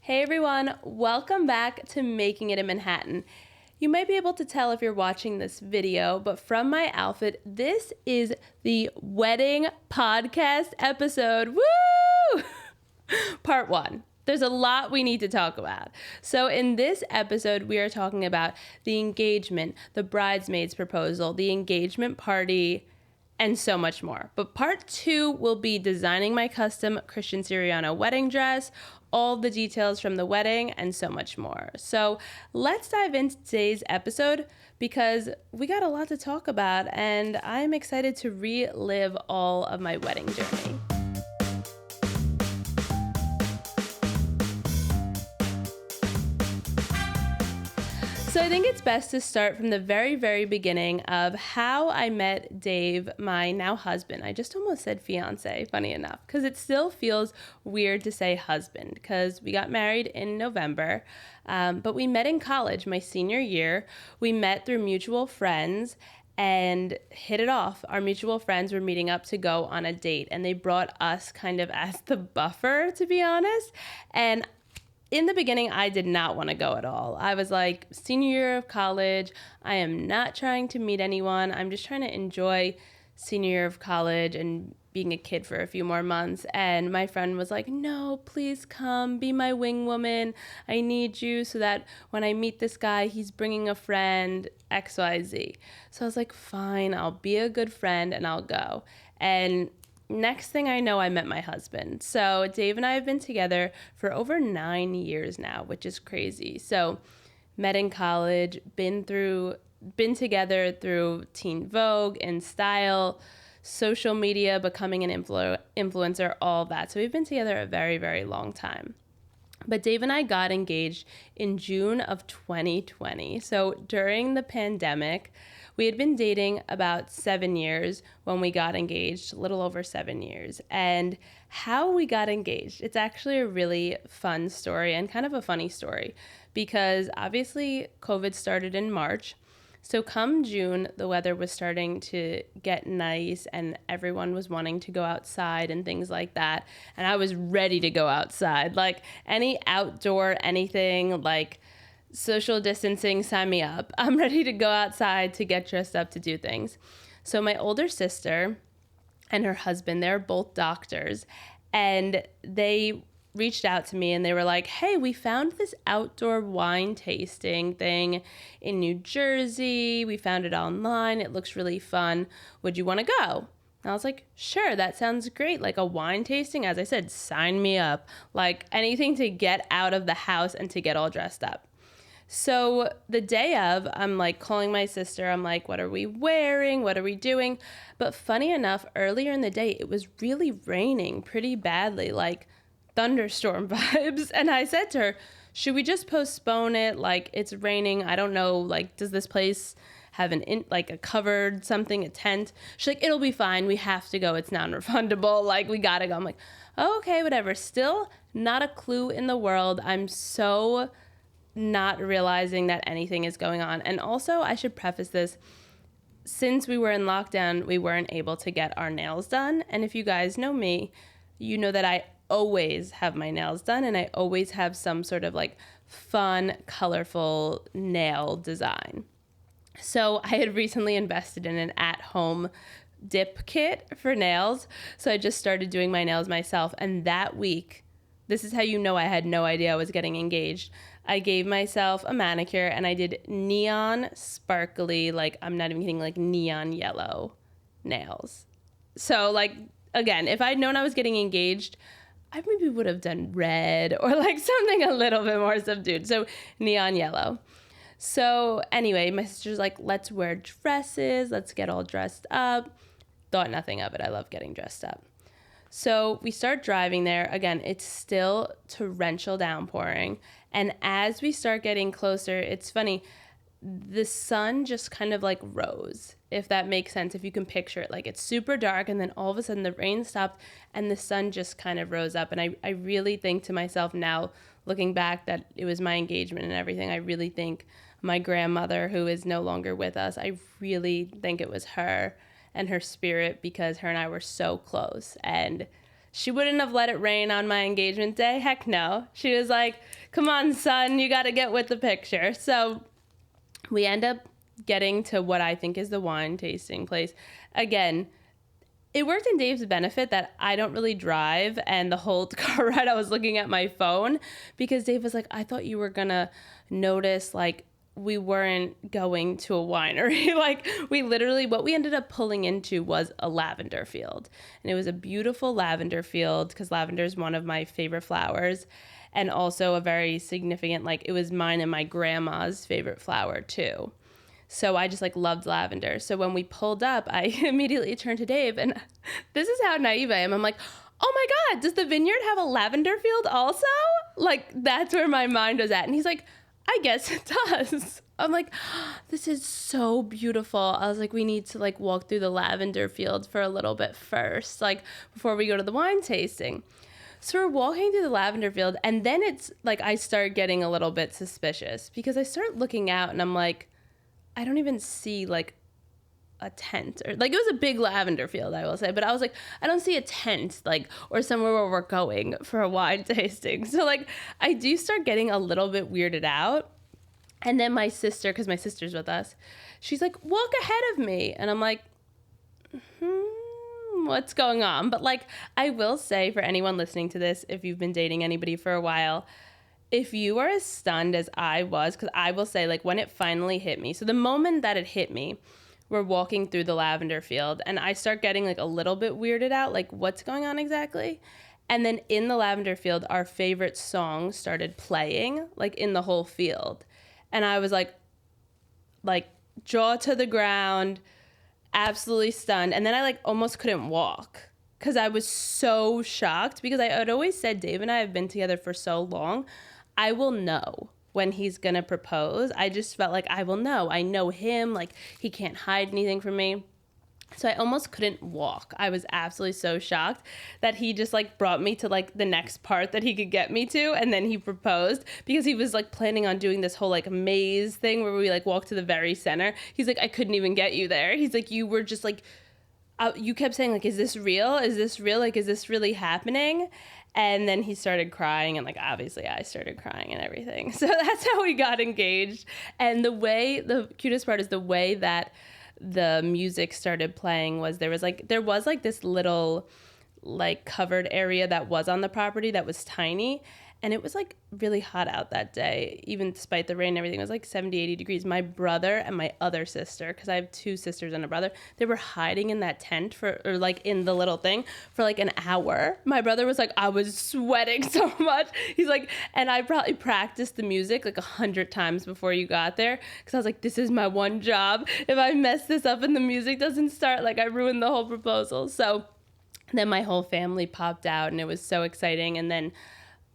Hey everyone, welcome back to Making It in Manhattan. You might be able to tell if you're watching this video, but from my outfit, this is the wedding podcast episode. Woo! Part 1. There's a lot we need to talk about. So in this episode, we are talking about the engagement, the bridesmaids proposal, the engagement party, and so much more. But part 2 will be designing my custom Christian Siriano wedding dress, all the details from the wedding, and so much more. So let's dive into today's episode because we got a lot to talk about and I'm excited to relive all of my wedding journey. So I think it's best to start from the very, very beginning of how I met Dave, my now husband. I just almost said fiance, funny enough, because it still feels weird to say husband because we got married in November, but we met in college my senior year. We met through mutual friends and hit it off. Our mutual friends were meeting up to go on a date, and they brought us kind of as the buffer, to be honest. And in the beginning, I did not want to go at all. I was like, senior year of college, I am not trying to meet anyone. I'm just trying to enjoy senior year of college and being a kid for a few more months. And my friend was like, no, please come, be my wing woman. I need you so that when I meet this guy, he's bringing a friend, XYZ. So I was like, fine, I'll be a good friend and I'll go. And next thing I know, I met my husband. So Dave and I have been together for over 9 years now, which is crazy. So met in college, been together through Teen Vogue and Style, social media, becoming an influencer, all that. So we've been together a very, very long time. But Dave and I got engaged in June of 2020. So during the pandemic, we had been dating about 7 years when we got engaged, a little over 7 years. And how we got engaged, it's actually a really fun story and kind of a funny story because obviously COVID started in March. So come June, the weather was starting to get nice and everyone was wanting to go outside and things like that. And I was ready to go outside. Like any outdoor, anything, like social distancing, sign me up. I'm ready to go outside to get dressed up to do things. So my older sister and her husband, they're both doctors, and they reached out to me and they were like, hey, we found this outdoor wine tasting thing in New Jersey. We found it online. It looks really fun. Would you want to go? And I was like, sure, that sounds great. Like a wine tasting, as I said, sign me up. Like anything to get out of the house and to get all dressed up. So the day of, I'm like calling my sister. I'm like, what are we wearing? What are we doing? But funny enough, earlier in the day, it was really raining pretty badly, like thunderstorm vibes. And I said to her, should we just postpone it? Like it's raining. I don't know. Like, does this place have a covered something, a tent? She's like, it'll be fine. We have to go. It's non-refundable. Like we gotta go. I'm like, oh, okay, whatever. Still not a clue in the world. I'm so not realizing that anything is going on. And also I should preface this, since we were in lockdown, we weren't able to get our nails done. And if you guys know me, you know that I always have my nails done and I always have some sort of like fun, colorful nail design. So I had recently invested in an at-home dip kit for nails. So I just started doing my nails myself. And that week, this is how you know I had no idea I was getting engaged. I gave myself a manicure and I did neon sparkly, like I'm not even kidding, like neon yellow nails. So like, again, if I'd known I was getting engaged, I maybe would have done red or like something a little bit more subdued. So neon yellow. So anyway, my sister's like, let's wear dresses. Let's get all dressed up. Thought nothing of it. I love getting dressed up. So we start driving there. Again, it's still torrential downpouring. And as we start getting closer, it's funny, the sun just kind of like rose, if that makes sense, if you can picture it. Like it's super dark and then all of a sudden the rain stopped and the sun just kind of rose up. And I really think to myself now, looking back, that it was my engagement and everything. I really think my grandmother, who is no longer with us, I really think it was her and her spirit because her and I were so close. And She wouldn't have let it rain on my engagement day. Heck no. She was like, come on, son, you got to get with the picture. So we end up getting to what I think is the wine tasting place. Again, it worked in Dave's benefit that I don't really drive, and the whole car ride I was looking at my phone because Dave was like, I thought you were going to notice, like, we weren't going to a winery. Like, we literally, what we ended up pulling into was a lavender field. And it was a beautiful lavender field because lavender is one of my favorite flowers, and also a very significant, like, it was mine and my grandma's favorite flower too. So I just like loved lavender. So when we pulled up, I immediately turned to Dave, and this is how naive I am. I'm like, oh my God, does the vineyard have a lavender field also? Like, that's where my mind was at. And he's like, I guess it does. I'm like, oh, this is so beautiful. I was like, we need to like walk through the lavender field for a little bit first, like before we go to the wine tasting. So we're walking through the lavender field, and then it's like I start getting a little bit suspicious because I start looking out and I'm like, I don't even see like a tent, or like, it was a big lavender field, I will say, but I was like, I don't see a tent, like, or somewhere where we're going for a wine tasting. So like, I do start getting a little bit weirded out. And then my sister, because my sister's with us, she's like, walk ahead of me. And I'm like, what's going on? But like, I will say for anyone listening to this, if you've been dating anybody for a while, if you are as stunned as I was, because I will say, like, when it finally hit me, so the moment that it hit me, we're walking through the lavender field, and I start getting, like, a little bit weirded out, like, what's going on exactly? And then in the lavender field, our favorite song started playing, like, in the whole field. And I was, like, jaw to the ground, absolutely stunned. And then I, like, almost couldn't walk because I was so shocked, because I had always said Dave and I have been together for so long. I will know when he's going to propose. I just felt like I will know. I know him. Like, he can't hide anything from me. So I almost couldn't walk. I was absolutely so shocked that he just like brought me to like the next part that he could get me to. And then he proposed, because he was like planning on doing this whole like maze thing where we like walk to the very center. He's like, I couldn't even get you there. He's like, you were just like, you kept saying like, is this real? Is this real? Like, is this really happening? And then he started crying, and like, obviously I started crying and everything. So that's how we got engaged. And the cutest part is the way that the music started playing was there was like this little like covered area that was on the property that was tiny, and it was like really hot out that day, even despite the rain and everything. It was like 70-80 degrees. My brother and my other sister, because I have two sisters and a brother, they were hiding in that tent or like in the little thing for like an hour. My brother was like, I was sweating so much. He's like, and I probably practiced the music like 100 times before you got there, because I was like, this is my one job. If I mess this up and the music doesn't start, like I ruined the whole proposal. So then my whole family popped out, and it was so exciting. And then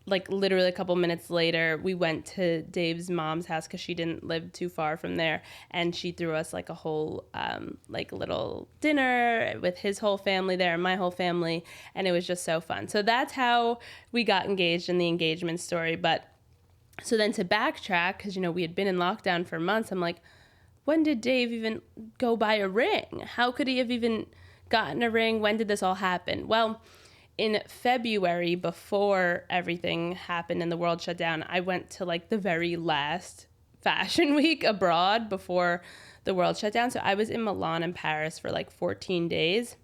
like literally a couple minutes later, we went to Dave's mom's house because she didn't live too far from there, and she threw us like a whole like little dinner with his whole family there and my whole family, and it was just so fun. So that's how we got engaged in the engagement story. But so then to backtrack, because you know we had been in lockdown for months, I'm like, when did Dave even go buy a ring? How could he have even gotten a ring? When did this all happen? Well, in February, before everything happened and the world shut down, I went to like the very last fashion week abroad before the world shut down. So I was in Milan and Paris for like 14 days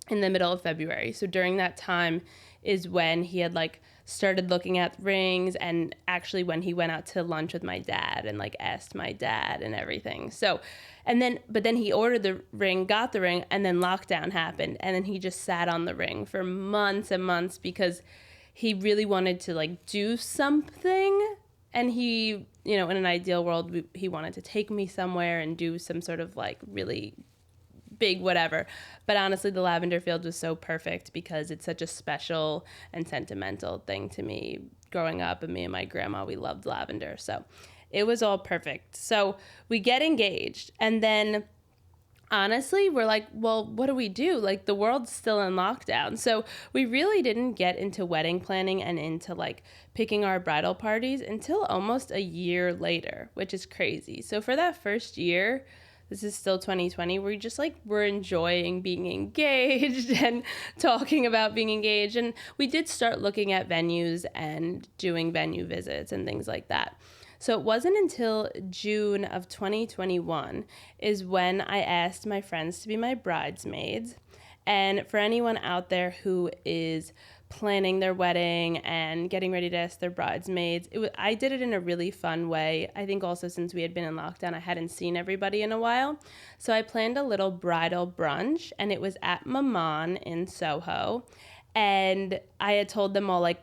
in the middle of February. So during that time is when he had like started looking at rings, and actually when he went out to lunch with my dad and like asked my dad and everything. So, but then he ordered the ring, got the ring, and then lockdown happened. And then he just sat on the ring for months and months because he really wanted to like do something. And he, you know, in an ideal world, he wanted to take me somewhere and do some sort of like really big whatever. But honestly, the lavender field was so perfect because it's such a special and sentimental thing to me growing up, and me and my grandma, we loved lavender. So it was all perfect. So we get engaged, and then honestly, we're like, well, what do we do? Like, the world's still in lockdown. So we really didn't get into wedding planning and into like picking our bridal parties until almost a year later, which is crazy. So for that first year, this is still 2020. We're just like, we're enjoying being engaged and talking about being engaged. And we did start looking at venues and doing venue visits and things like that. So it wasn't until June of 2021 is when I asked my friends to be my bridesmaids. And for anyone out there who is planning their wedding and getting ready to ask their bridesmaids, I did it in a really fun way. I think also since we had been in lockdown, I hadn't seen everybody in a while. So I planned a little bridal brunch, and it was at Maman in Soho. And I had told them all, like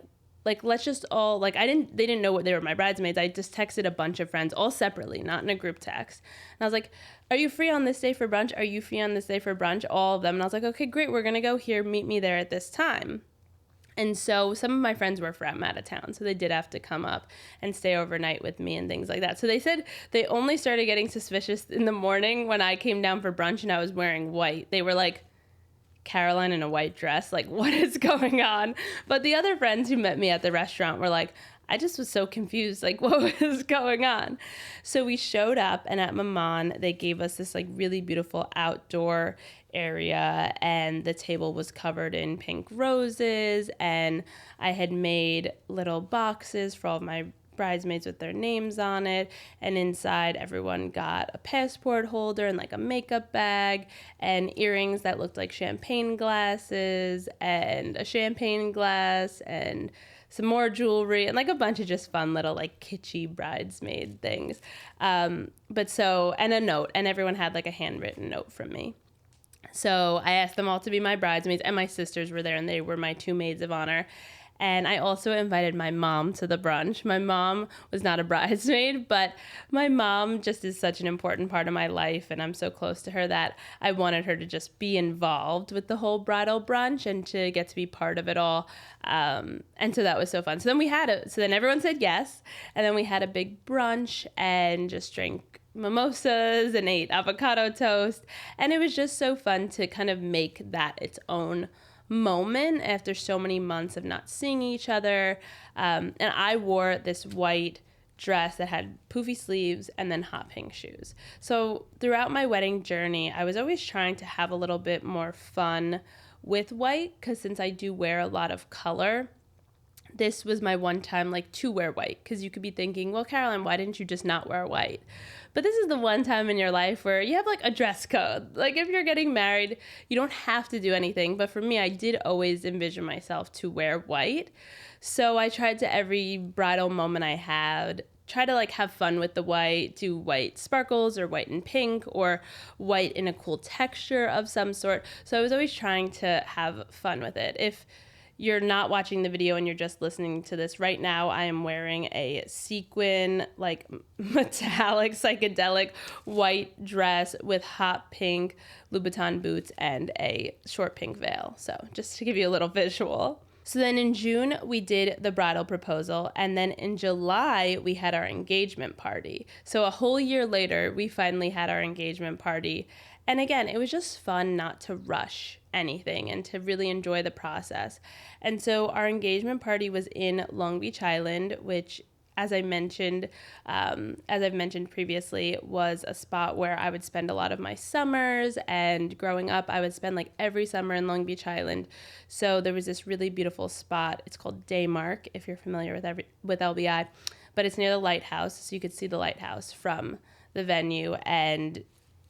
let's just all, like, they didn't know what they were my bridesmaids. I just texted a bunch of friends all separately, not in a group text. And I was like, are you free on this day for brunch? Are you free on this day for brunch? All of them. And I was like, okay, great. We're going to go here. Meet me there at this time. And so some of my friends were from out of town, so they did have to come up and stay overnight with me and things like that. So they said they only started getting suspicious in the morning when I came down for brunch and I was wearing white. They were like, Caroline in a white dress, like, what is going on? But the other friends who met me at the restaurant were like, I just was so confused, like, what was going on? So we showed up, and at Maman, they gave us this like really beautiful outdoor area, and the table was covered in pink roses, and I had made little boxes for all of my bridesmaids with their names on it, and inside everyone got a passport holder and like a makeup bag and earrings that looked like champagne glasses and a champagne glass and some more jewelry and like a bunch of just fun little like kitschy bridesmaid things. And a note, and everyone had like a handwritten note from me. So I asked them all to be my bridesmaids, and my sisters were there, and they were my two maids of honor. And I also invited my mom to the brunch. My mom was not a bridesmaid, but my mom just is such an important part of my life, and I'm so close to her that I wanted her to just be involved with the whole bridal brunch and to get to be part of it all. And so that was so fun. So then everyone said yes, and then we had a big brunch and just drank mimosas and ate avocado toast. And it was just so fun to kind of make that its own moment after so many months of not seeing each other. And I wore this white dress that had poofy sleeves and then hot pink shoes. So throughout my wedding journey, I was always trying to have a little bit more fun with white, because since I do wear a lot of color, this was my one time like to wear white, because you could be thinking, well, Caroline, why didn't you just not wear white? But this is the one time in your life where you have like a dress code. Like if you're getting married, you don't have to do anything. But for me, I did always envision myself to wear white. So I tried to, every bridal moment I had, try to like have fun with the white, do white sparkles or white and pink or white in a cool texture of some sort. So I was always trying to have fun with it. If you're not watching the video and you're just listening to this right now, I am wearing a sequin, like metallic, psychedelic white dress with hot pink Louboutin boots and a short pink veil. So just to give you a little visual. So then in June, we did the bridal proposal. And then in July, we had our engagement party. So a whole year later, we finally had our engagement party. And again, it was just fun not to rush anything and to really enjoy the process. And so our engagement party was in Long Beach Island, which, as I've mentioned previously, was a spot where I would spend a lot of my summers. And growing up, I would spend like every summer in Long Beach Island. So there was this really beautiful spot. It's called Daymark, if you're familiar with LBI, but it's near the lighthouse, so you could see the lighthouse from the venue. And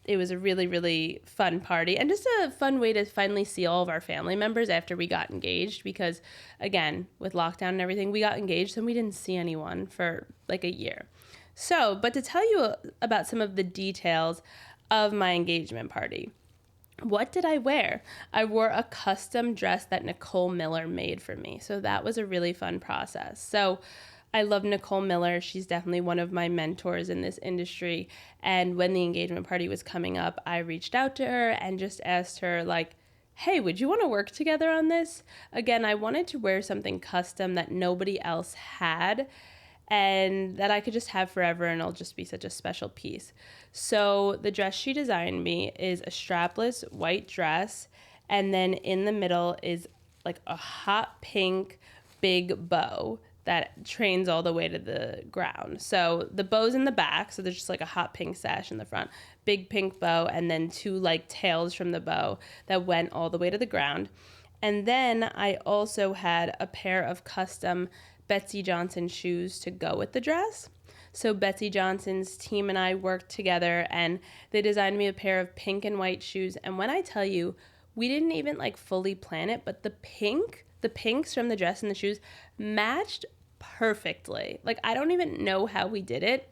it was a really, really fun party and just a fun way to finally see all of our family members after we got engaged, because again, with lockdown and everything, we got engaged and we didn't see anyone for like a year. So, but to tell you about some of the details of my engagement party, what did I wear? I wore a custom dress that Nicole Miller made for me. So that was a really fun process. So I love Nicole Miller. She's definitely one of my mentors in this industry. And when the engagement party was coming up, I reached out to her and just asked her, like, hey, would you want to work together on this? Again, I wanted to wear something custom that nobody else had and that I could just have forever, and it'll just be such a special piece. So the dress she designed me is a strapless white dress, and then in the middle is like a hot pink big bow that trains all the way to the ground. So the bow's in the back, so there's just like a hot pink sash in the front, big pink bow, and then 2 like tails from the bow that went all the way to the ground. And then I also had a pair of custom Betsey Johnson shoes to go with the dress. So Betsey Johnson's team and I worked together, and they designed me a pair of pink and white shoes. And when I tell you, we didn't even like fully plan it, but the pinks from the dress and the shoes matched perfectly. Like, I don't even know how we did it,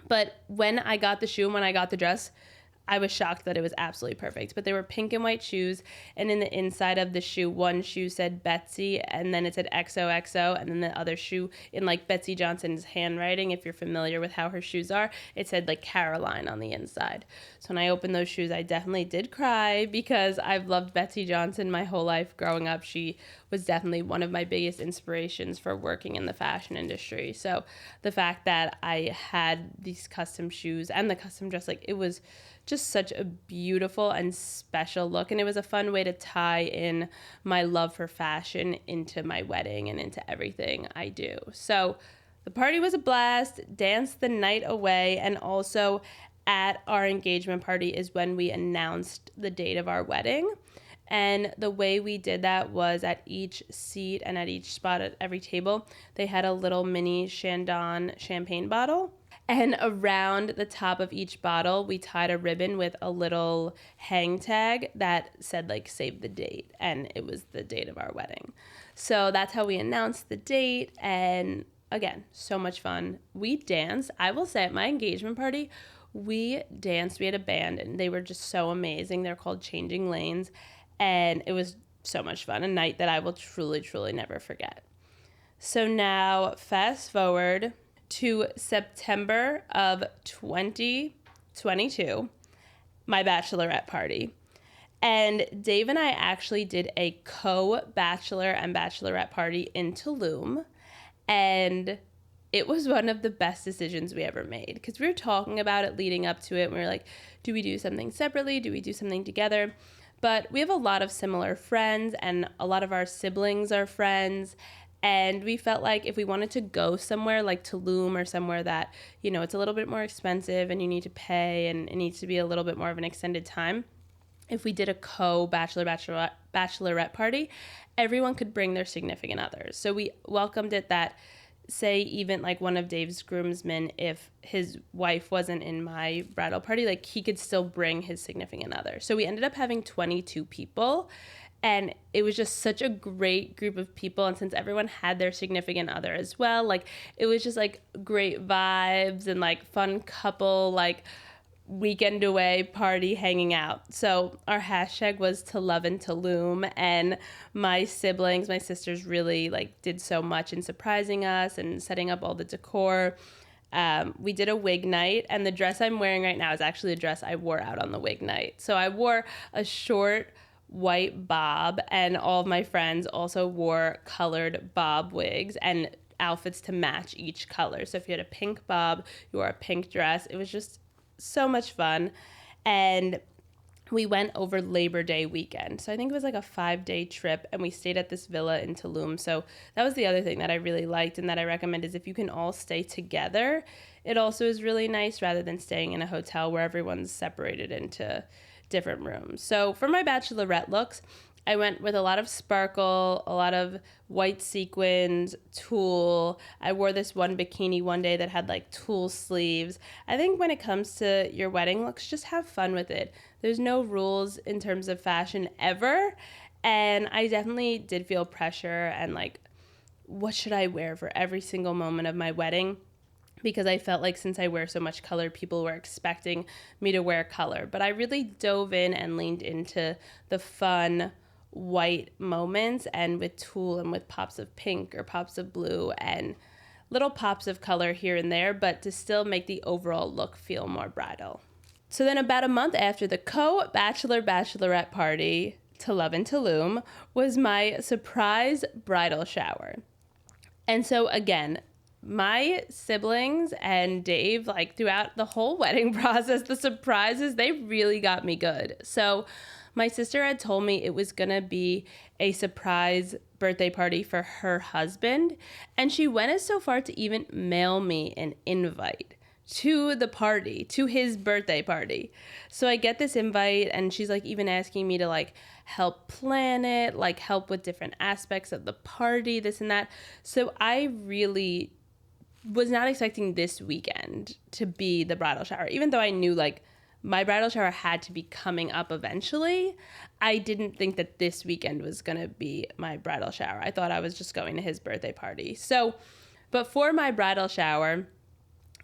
but when I got the shoe and when I got the dress, I was shocked that it was absolutely perfect. But they were pink and white shoes, and in the inside of the shoe, one shoe said Betsey, and then it said XOXO, and then the other shoe, in like Betsey Johnson's handwriting, if you're familiar with how her shoes are, it said like Caroline on the inside. So when I opened those shoes, I definitely did cry, because I've loved Betsey Johnson my whole life growing up. She was definitely one of my biggest inspirations for working in the fashion industry. So the fact that I had these custom shoes and the custom dress, like, it was just such a beautiful and special look. And it was a fun way to tie in my love for fashion into my wedding and into everything I do. So the party was a blast, danced the night away, and also at our engagement party is when we announced the date of our wedding. And the way we did that was at each seat and at each spot at every table, they had a little mini Chandon champagne bottle. And around the top of each bottle, we tied a ribbon with a little hang tag that said, like, save the date. And it was the date of our wedding. So that's how we announced the date. And again, so much fun. We danced. I will say, at my engagement party, we danced. We had a band, and they were just so amazing. They're called Changing Lanes. And it was so much fun. A night that I will truly, truly never forget. So now, fast forward to September of 2022, my bachelorette party. And Dave and I actually did a co-bachelor and bachelorette party in Tulum. And it was one of the best decisions we ever made, because we were talking about it leading up to it. And we were like, do we do something separately? Do we do something together? But we have a lot of similar friends, and a lot of our siblings are friends. And we felt like if we wanted to go somewhere like Tulum, or somewhere that, you know, it's a little bit more expensive and you need to pay and it needs to be a little bit more of an extended time, if we did a bachelorette party, everyone could bring their significant others. So we welcomed it that, say, even like one of Dave's groomsmen, if his wife wasn't in my bridal party, like, he could still bring his significant other. So we ended up having 22 people. And it was just such a great group of people. And since everyone had their significant other as well, like, it was just like great vibes and like fun couple, like, weekend away party hanging out. So our hashtag was to love in Tulum, and my siblings, my sisters, really like did so much in surprising us and setting up all the decor. We did a wig night, and the dress I'm wearing right now is actually a dress I wore out on the wig night. So I wore a short white bob, and all of my friends also wore colored bob wigs and outfits to match each color. So if you had a pink bob, you wore a pink dress. It was just so much fun. And we went over Labor Day weekend. So I think it was like a 5-day trip, and we stayed at this villa in Tulum. So that was the other thing that I really liked and that I recommend, is if you can all stay together, it also is really nice, rather than staying in a hotel where everyone's separated into different rooms. So for my bachelorette looks, I went with a lot of sparkle, a lot of white sequins, tulle. I wore this one bikini one day that had like tulle sleeves. I think when it comes to your wedding looks, just have fun with it. There's no rules in terms of fashion ever. And I definitely did feel pressure and like, what should I wear for every single moment of my wedding? Because I felt like since I wear so much color, people were expecting me to wear color. But I really dove in and leaned into the fun white moments, and with tulle and with pops of pink or pops of blue and little pops of color here and there, but to still make the overall look feel more bridal. So then about a month after the bachelorette party to Love in Tulum was my surprise bridal shower. And so again, my siblings and Dave, like throughout the whole wedding process, the surprises, they really got me good. So My sister had told me it was going to be a surprise birthday party for her husband, and she went as so far to even mail me an invite to the party, to his birthday party. So I get this invite, and she's like even asking me to like help plan it, like help with different aspects of the party, this and that. So I really was not expecting this weekend to be the bridal shower, even though I knew like my bridal shower had to be coming up eventually. I didn't think that this weekend was going to be my bridal shower. I thought I was just going to his birthday party. So, but for my bridal shower,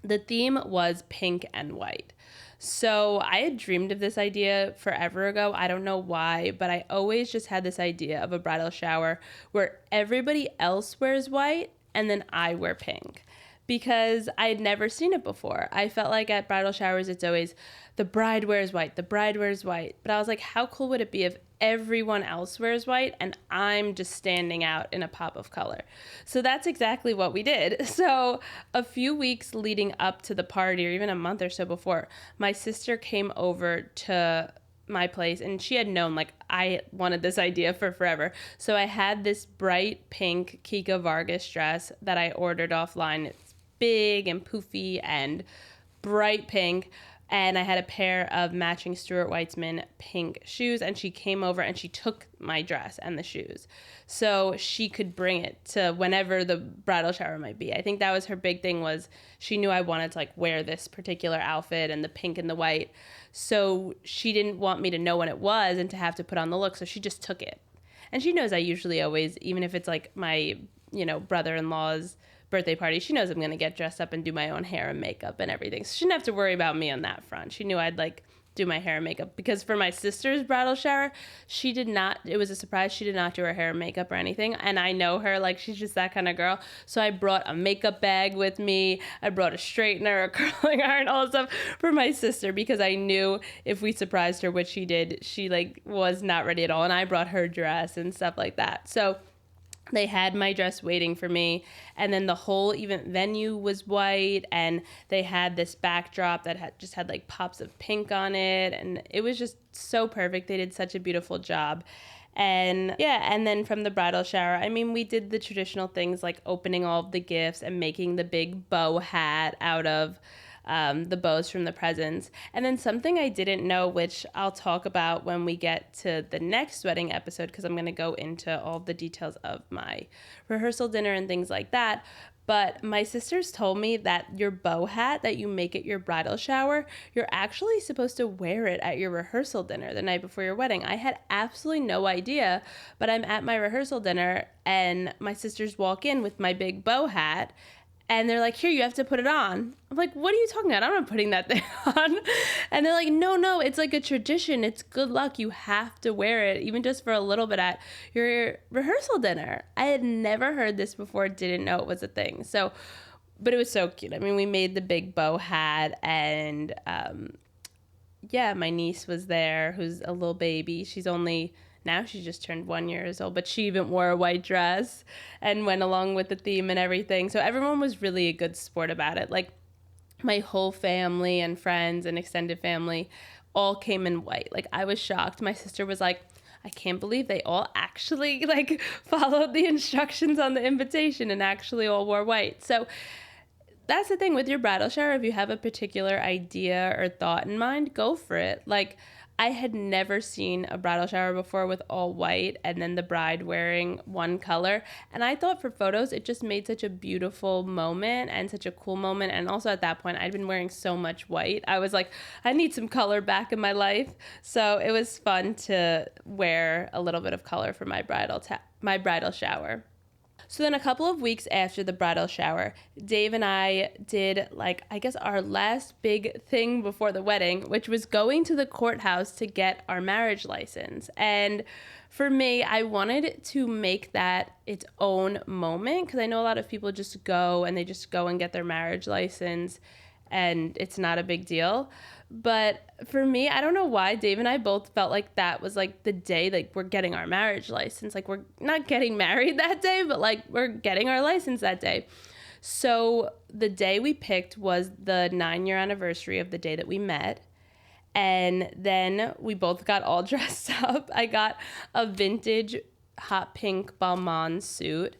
the theme was pink and white. So I had dreamed of this idea forever ago. I don't know why, but I always just had this idea of a bridal shower where everybody else wears white and then I wear pink, because I had never seen it before. I felt like at bridal showers, it's always the bride wears white, the bride wears white. But I was like, how cool would it be if everyone else wears white and I'm just standing out in a pop of color? So that's exactly what we did. So a few weeks leading up to the party, or even a month or so before, my sister came over to my place, and she had known like I wanted this idea for forever. So I had this bright pink Kika Vargas dress that I ordered offline. It's big and poofy and bright pink, and I had a pair of matching Stuart Weitzman pink shoes, and she came over and she took my dress and the shoes so she could bring it to whenever the bridal shower might be. I think that was her big thing, was she knew I wanted to like wear this particular outfit and the pink and the white, so she didn't want me to know when it was and to have to put on the look, so she just took it. And she knows I usually always, even if it's like my, brother-in-law's birthday party, she knows I'm going to get dressed up and do my own hair and makeup and everything. So she didn't have to worry about me on that front. She knew I'd like do my hair and makeup, because for my sister's bridal shower, she did not, it was a surprise. She did not do her hair and makeup or anything. And I know her, like she's just that kind of girl. So I brought a makeup bag with me. I brought a straightener, a curling iron, all that stuff for my sister, because I knew if we surprised her, which she did, she like was not ready at all. And I brought her dress and stuff like that. So they had my dress waiting for me, and then the whole event venue was white, and they had this backdrop that had like pops of pink on it, and it was just so perfect. They did such a beautiful job. And yeah, and then from the bridal shower, I mean, we did the traditional things like opening all of the gifts and making the big bow hat out of the bows from the presents. And then something I didn't know, which I'll talk about when we get to the next wedding episode, because I'm going to go into all the details of my rehearsal dinner and things like that. But my sisters told me that your bow hat that you make at your bridal shower, you're actually supposed to wear it at your rehearsal dinner the night before your wedding. I had absolutely no idea, but I'm at my rehearsal dinner and my sisters walk in with my big bow hat, and they're like, here, you have to put it on. I'm like, what are you talking about? I'm not putting that thing on. And they're like, no, it's like a tradition. It's good luck. You have to wear it, even just for a little bit at your rehearsal dinner. I had never heard this before, didn't know it was a thing. So, but it was so cute. I mean, we made the big bow hat, and my niece was there, who's a little baby. Now she just turned 1 year old, but she even wore a white dress and went along with the theme and everything. So everyone was really a good sport about it. Like my whole family and friends and extended family all came in white. Like I was shocked. My sister was like, I can't believe they all actually like followed the instructions on the invitation and actually all wore white. So that's the thing with your bridal shower. If you have a particular idea or thought in mind, go for it. Like I had never seen a bridal shower before with all white and then the bride wearing one color. And I thought for photos, it just made such a beautiful moment and such a cool moment. And also at that point, I'd been wearing so much white. I was like, I need some color back in my life. So it was fun to wear a little bit of color for my bridal shower. So then a couple of weeks after the bridal shower, Dave and I did our last big thing before the wedding, which was going to the courthouse to get our marriage license. And for me, I wanted to make that its own moment, because I know a lot of people just go and get their marriage license and it's not a big deal. But for me, I don't know why, Dave and I both felt like that was like the day like we're getting our marriage license. Like we're not getting married that day, but like we're getting our license that day. So the day we picked was the 9-year anniversary of the day that we met. And then we both got all dressed up. I got a vintage hot pink Balmain suit,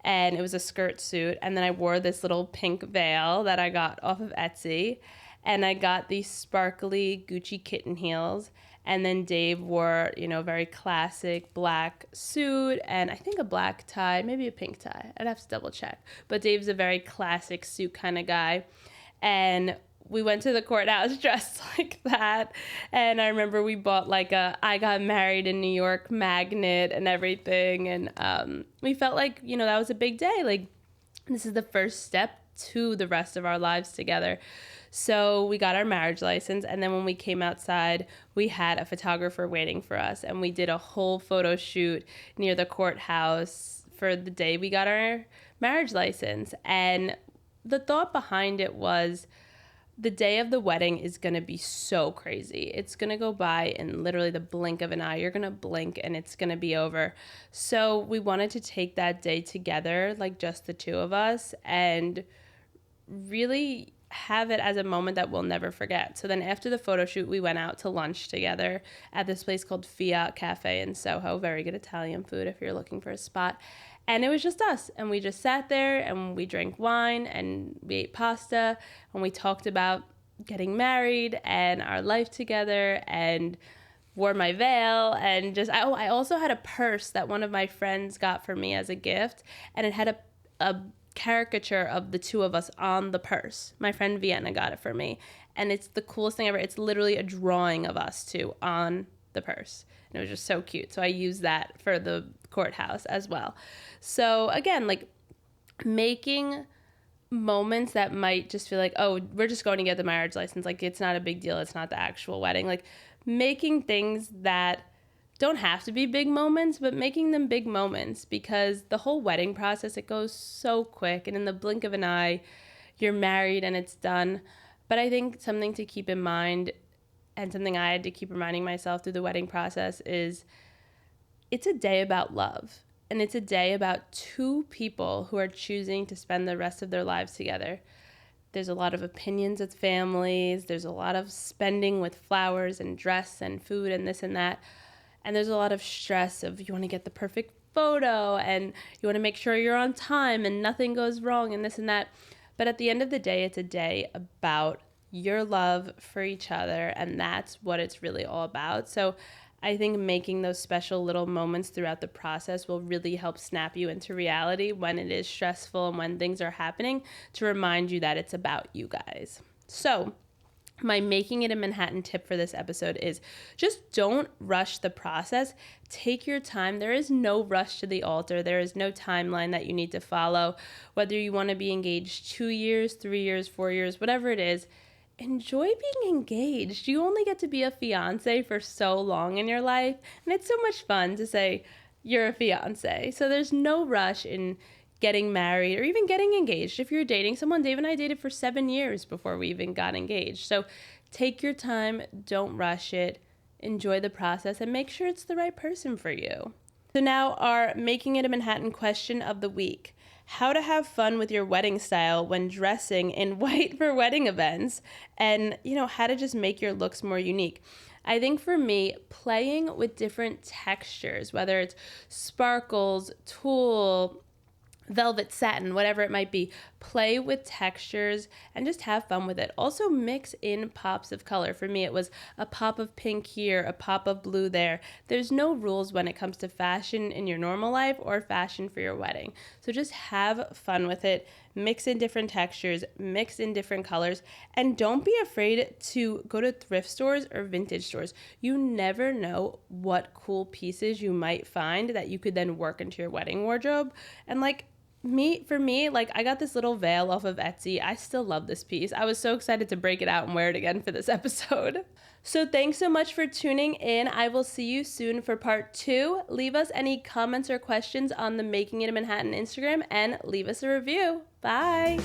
and it was a skirt suit. And then I wore this little pink veil that I got off of Etsy. And I got these sparkly Gucci kitten heels. And then Dave wore, very classic black suit and I think a black tie, maybe a pink tie. I'd have to double check. But Dave's a very classic suit kind of guy. And we went to the courthouse dressed like that. And I remember we bought like a I got married in New York magnet and everything. And we felt like, that was a big day. Like, this is the first step to the rest of our lives together. So we got our marriage license, and then when we came outside, we had a photographer waiting for us, and we did a whole photo shoot near the courthouse for the day we got our marriage license. And the thought behind it was the day of the wedding is going to be so crazy. It's going to go by in literally the blink of an eye. You're going to blink and it's going to be over. So we wanted to take that day together, like just the two of us, and really have it as a moment that we'll never forget. So then after the photo shoot, we went out to lunch together at this place called Fiat Cafe in Soho. Very good Italian food if you're looking for a spot. And it was just us. And we just sat there and we drank wine and we ate pasta and we talked about getting married and our life together and wore my veil and just, I also had a purse that one of my friends got for me as a gift, and it had a caricature of the two of us on the purse. My friend Vienna got it for me, and it's the coolest thing ever. It's literally a drawing of us two on the purse, and it was just so cute. So I used that for the courthouse as well. So again, like making moments that might just feel like, oh, we're just going to get the marriage license, like it's not a big deal, it's not the actual wedding, like making things that don't have to be big moments, but making them big moments, because the whole wedding process, it goes so quick, and in the blink of an eye, you're married and it's done. But I think something to keep in mind, and something I had to keep reminding myself through the wedding process, is it's a day about love, and it's a day about two people who are choosing to spend the rest of their lives together. There's a lot of opinions with families, there's a lot of spending with flowers and dress and food and this and that. And there's a lot of stress of you want to get the perfect photo and you want to make sure you're on time and nothing goes wrong and this and that. But at the end of the day, it's a day about your love for each other, and that's what it's really all about. So I think making those special little moments throughout the process will really help snap you into reality when it is stressful and when things are happening, to remind you that it's about you guys. So my making it in Manhattan tip for this episode is just don't rush the process. Take your time. There is no rush to the altar. There is no timeline that you need to follow. Whether you want to be engaged 2 years, 3 years, 4 years, whatever it is, enjoy being engaged. You only get to be a fiance for so long in your life, and it's so much fun to say you're a fiance. So there's no rush in getting married or even getting engaged. If you're dating someone, Dave and I dated for 7 years before we even got engaged. So take your time, don't rush it, enjoy the process, and make sure it's the right person for you. So now our Making It a Manhattan question of the week. How to have fun with your wedding style when dressing in white for wedding events, and how to just make your looks more unique. I think for me, playing with different textures, whether it's sparkles, tulle, velvet, satin, whatever it might be, play with textures and just have fun with it. Also mix in pops of color. For me, it was a pop of pink here, a pop of blue there. There's no rules when it comes to fashion in your normal life or fashion for your wedding. So just have fun with it. Mix in different textures, mix in different colors, and don't be afraid to go to thrift stores or vintage stores. You never know what cool pieces you might find that you could then work into your wedding wardrobe. And for me, I got this little veil off of Etsy. I still love this piece. I was so excited to break it out and wear it again for this episode. So thanks so much for tuning in. I will see you soon for part 2. Leave us any comments or questions on the Making It in Manhattan Instagram and leave us a review. Bye.